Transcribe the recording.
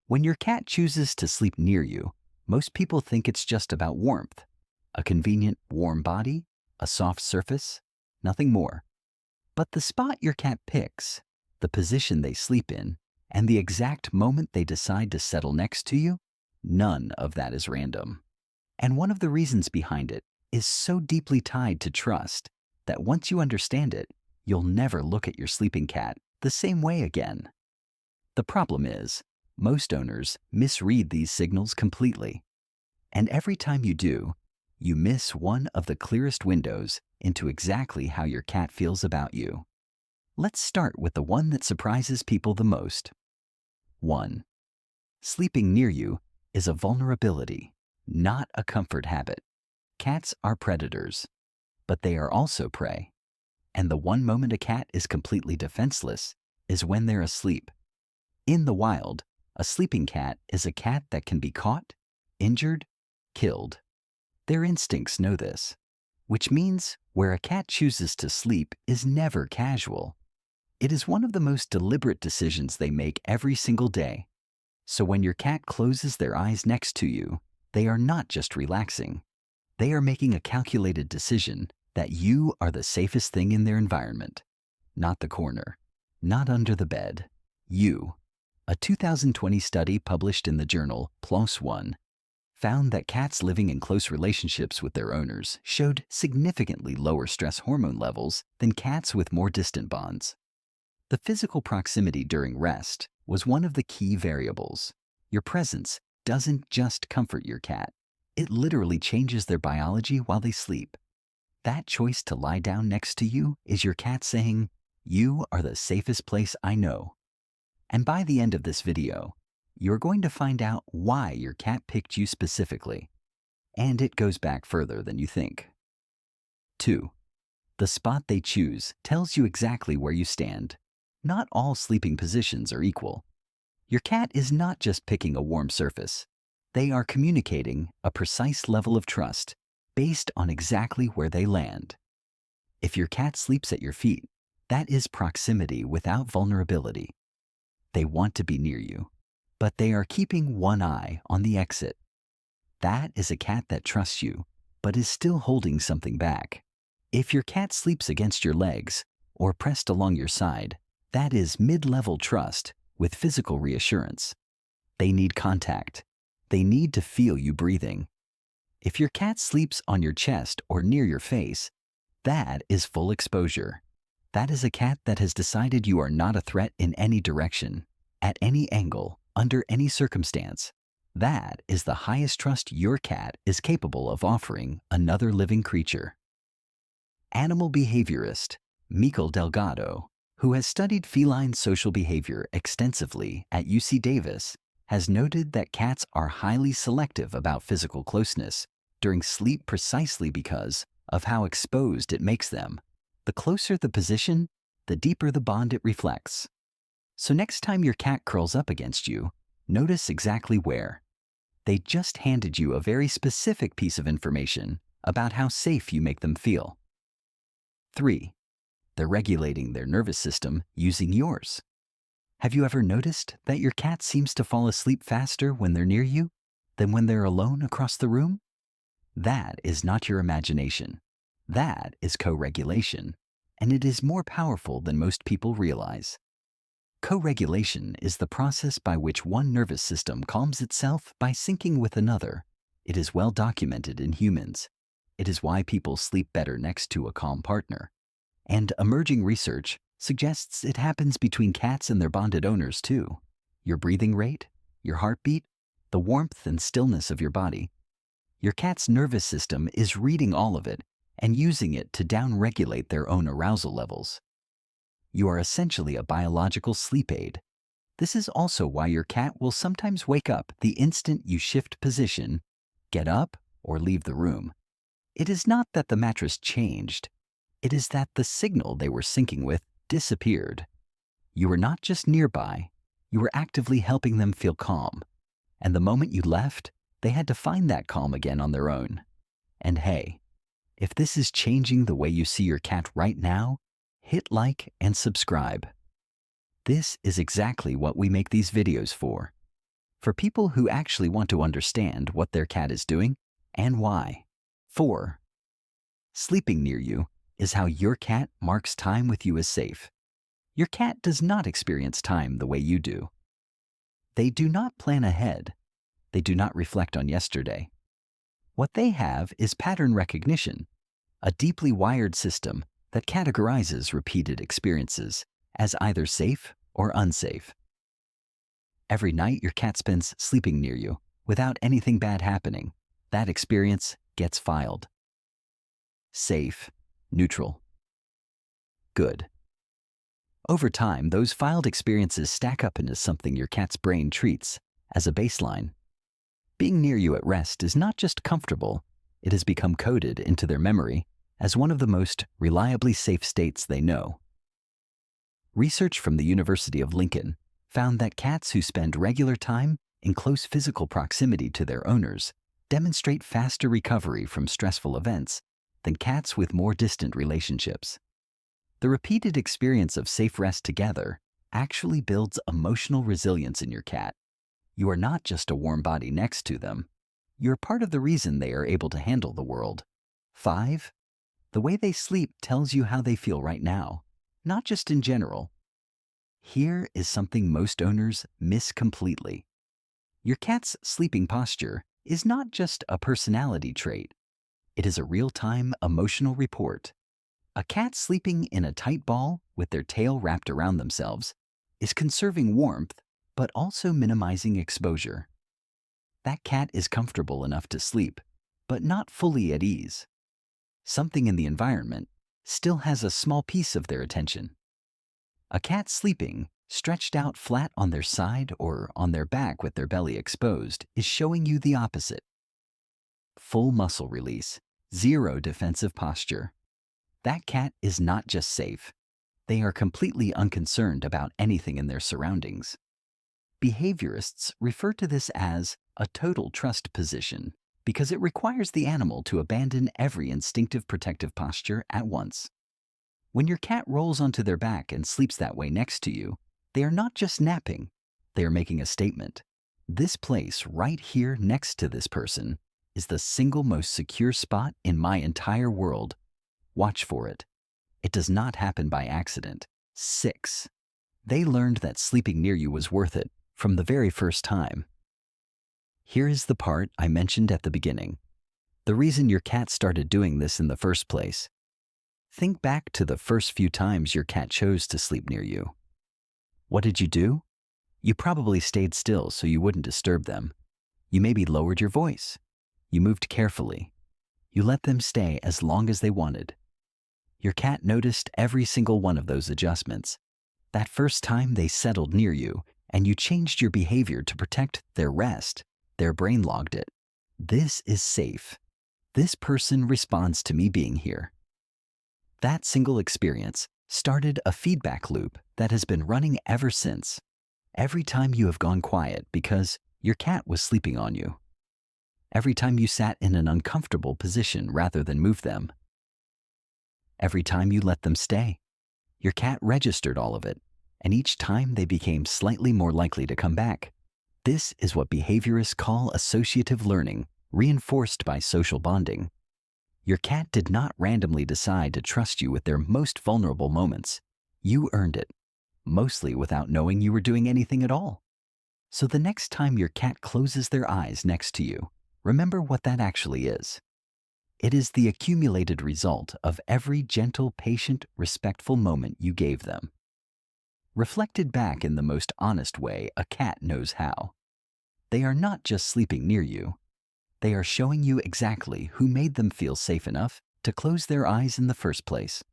When your cat chooses to sleep near you, most people think it's just about warmth. A convenient, warm body, a soft surface, nothing more. But the spot your cat picks, the position they sleep in, and the exact moment they decide to settle next to you, none of that is random. And one of the reasons behind it is so deeply tied to trust that once you understand it, you'll never look at your sleeping cat the same way again. The problem is, most owners misread these signals completely. And every time you do, you miss one of the clearest windows into exactly how your cat feels about you. Let's start with the one that surprises people the most. 1. Sleeping near you is a vulnerability, not a comfort habit. Cats are predators, but they are also prey. And the one moment a cat is completely defenseless is when they're asleep. In the wild, a sleeping cat is a cat that can be caught, injured, killed. Their instincts know this, which means where a cat chooses to sleep is never casual. It is one of the most deliberate decisions they make every single day. So when your cat closes their eyes next to you, they are not just relaxing. They are making a calculated decision that you are the safest thing in their environment. Not the corner, not under the bed, you. A 2020 study published in the journal PLOS ONE found that cats living in close relationships with their owners showed significantly lower stress hormone levels than cats with more distant bonds. The physical proximity during rest was one of the key variables. Your presence doesn't just comfort your cat, it literally changes their biology while they sleep. That choice to lie down next to you is your cat saying, "You are the safest place I know." And by the end of this video, you're going to find out why your cat picked you specifically. And it goes back further than you think. 2. The spot they choose tells you exactly where you stand. Not all sleeping positions are equal. Your cat is not just picking a warm surface. They are communicating a precise level of trust based on exactly where they land. If your cat sleeps at your feet, that is proximity without vulnerability. They want to be near you, but they are keeping one eye on the exit. That is a cat that trusts you, but is still holding something back. If your cat sleeps against your legs or pressed along your side, that is mid-level trust with physical reassurance. They need contact. They need to feel you breathing. If your cat sleeps on your chest or near your face, that is full exposure. That is a cat that has decided you are not a threat in any direction, at any angle, under any circumstance. That is the highest trust your cat is capable of offering another living creature. Animal behaviorist Mikel Delgado, who has studied feline social behavior extensively at UC Davis, has noted that cats are highly selective about physical closeness during sleep precisely because of how exposed it makes them. The closer the position, the deeper the bond it reflects. So next time your cat curls up against you, notice exactly where. They just handed you a very specific piece of information about how safe you make them feel. 3. They're regulating their nervous system using yours. Have you ever noticed that your cat seems to fall asleep faster when they're near you than when they're alone across the room? That is not your imagination. That is co-regulation, and it is more powerful than most people realize. Co-regulation is the process by which one nervous system calms itself by syncing with another. It is well documented in humans. It is why people sleep better next to a calm partner. And emerging research suggests it happens between cats and their bonded owners too. Your breathing rate, your heartbeat, the warmth and stillness of your body. Your cat's nervous system is reading all of it and using it to down-regulate their own arousal levels. You are essentially a biological sleep aid. This is also why your cat will sometimes wake up the instant you shift position, get up, or leave the room. It is not that the mattress changed. It is that the signal they were syncing with disappeared. You were not just nearby, you were actively helping them feel calm. And the moment you left, they had to find that calm again on their own. And hey, if this is changing the way you see your cat right now, hit like and subscribe. This is exactly what we make these videos for. for people who actually want to understand what their cat is doing and why. 4. Sleeping near you is how your cat marks time with you as safe. Your cat does not experience time the way you do. They do not plan ahead. They do not reflect on yesterday. What they have is pattern recognition, a deeply wired system that categorizes repeated experiences as either safe or unsafe. Every night your cat spends sleeping near you without anything bad happening. That experience gets filed. Safe, neutral, good. Over time, those filed experiences stack up into something your cat's brain treats as a baseline. Being near you at rest is not just comfortable, it has become coded into their memory as one of the most reliably safe states they know. Research from the University of Lincoln found that cats who spend regular time in close physical proximity to their owners demonstrate faster recovery from stressful events than cats with more distant relationships. The repeated experience of safe rest together actually builds emotional resilience in your cat. You are not just a warm body next to them. You're part of the reason they are able to handle the world. 5. The way they sleep tells you how they feel right now, not just in general. Here is something most owners miss completely. Your cat's sleeping posture is not just a personality trait. It is a real-time emotional report. A cat sleeping in a tight ball with their tail wrapped around themselves is conserving warmth but also minimizing exposure. That cat is comfortable enough to sleep, but not fully at ease. Something in the environment still has a small piece of their attention. A cat sleeping, stretched out flat on their side or on their back with their belly exposed, is showing you the opposite. Full muscle release, zero defensive posture. That cat is not just safe. They are completely unconcerned about anything in their surroundings. Behaviorists refer to this as a total trust position because it requires the animal to abandon every instinctive protective posture at once. When your cat rolls onto their back and sleeps that way next to you, they are not just napping, they are making a statement. This place right here next to this person is the single most secure spot in my entire world. Watch for it. It does not happen by accident. 6. They learned that sleeping near you was worth it from the very first time. Here is the part I mentioned at the beginning. The reason your cat started doing this in the first place. Think back to the first few times your cat chose to sleep near you. What did you do? You probably stayed still so you wouldn't disturb them. You maybe lowered your voice. You moved carefully. You let them stay as long as they wanted. Your cat noticed every single one of those adjustments. That first time they settled near you and you changed your behavior to protect their rest, their brain logged it. This is safe. This person responds to me being here. That single experience started a feedback loop that has been running ever since. Every time you have gone quiet because your cat was sleeping on you. Every time you sat in an uncomfortable position rather than move them. Every time you let them stay. Your cat registered all of it, and each time they became slightly more likely to come back. This is what behaviorists call associative learning, reinforced by social bonding. Your cat did not randomly decide to trust you with their most vulnerable moments. You earned it, mostly without knowing you were doing anything at all. So the next time your cat closes their eyes next to you, remember what that actually is. It is the accumulated result of every gentle, patient, respectful moment you gave them. Reflected back in the most honest way a cat knows how. They are not just sleeping near you. They are showing you exactly who made them feel safe enough to close their eyes in the first place.